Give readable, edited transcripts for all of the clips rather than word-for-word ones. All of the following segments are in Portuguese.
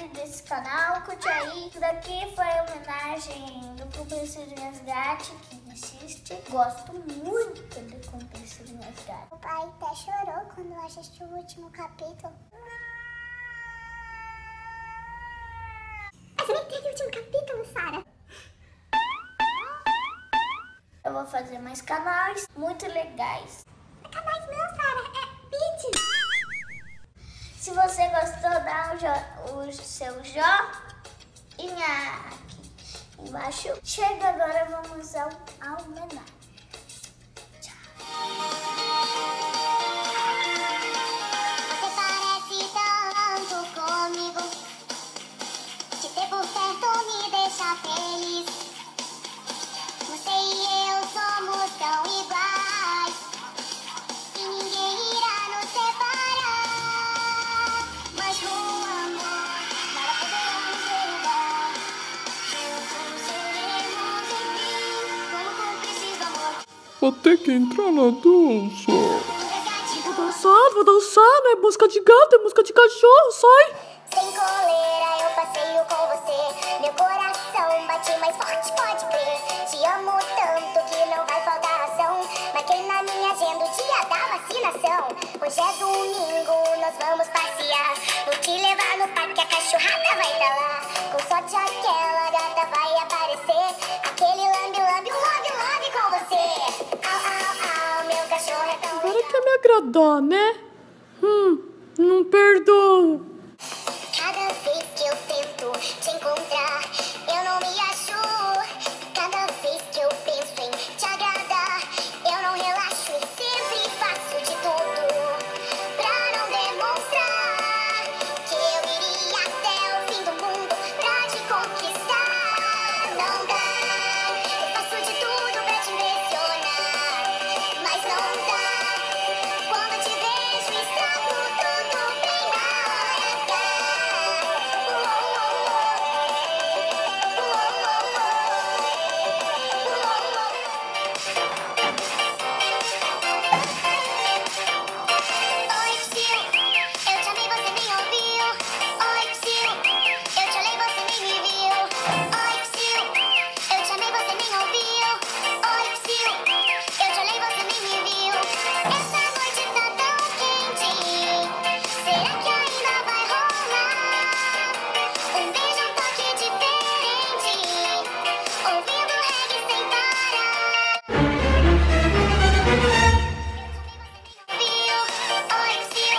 inscreve nesse canal, curte aí. Isso daqui foi a homenagem do Cúmplice de Resgate, que assiste. Gosto muito do Cúmplice de Resgate. O pai até chorou quando assistiu o último capítulo. Mas você nem teve o último capítulo, Sara. Eu vou fazer mais canais muito legais. Canais não, Sara, é vídeo. Se você gostou, dá o seu joinha aqui embaixo. Chega agora, vamos ao homenagem. Você parece tanto comigo, te ter por perto me deixa feliz. Você e eu somos tão iguais, e ninguém irá nos separar. Mas no amor, nada poderá nos derrubar. Juntos seremos enfim, como cúmplices do amor. Vou ter que entrar na dança. Vou dançar, não é música de gato, é música de cachorro, sai! Sem coleira eu passeio com você, meu coração bate mais forte, pode crer. Te amo tanto que não vai faltar ração, marquei na minha agenda o dia da vacinação. Hoje é domingo, nós vamos passear, vou te levar no parque, a cachorrada vai estar lá. Com sorte aquela gata vai aparecer, aquele lambe-lambe, um love-love com você. Au, au, au, meu cachorro é tão Agora quer me agradar, né? Não perdoo. Cada vez que eu tento te encontrar, eu não me acho. Cada vez que eu penso em te agradar, eu não relaxo e sempre faço de tudo pra não demonstrar que eu iria até o fim do mundo pra te conquistar. Não dá, eu faço de tudo pra te impressionar, mas não dá. Quando eu te vejo, estrago tudo bem na hora. Oi, Psyu, eu te amei, você nem ouviu. Oi, Psyu, eu te olhei, você nem me viu. Oi, Psyu, eu te amei, você nem ouviu. Oi, Psyu, eu te olhei, você nem me viu. Essa noite tá tão quente, será que ainda vai rolar? Um beijo, um toque diferente, ouvindo reggae sem parar. Viu? Oi, Psyu,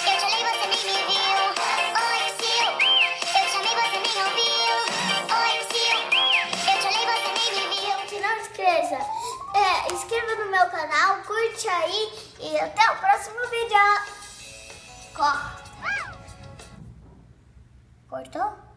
eu te olhei, você nem me viu. Oi, Psyu, eu te amei, você nem ouviu. Oi, Psyu, eu te olhei, você nem me viu. Se não esqueça, inscreva no meu canal, curte aí e até o próximo vídeo. Corta. Cortou?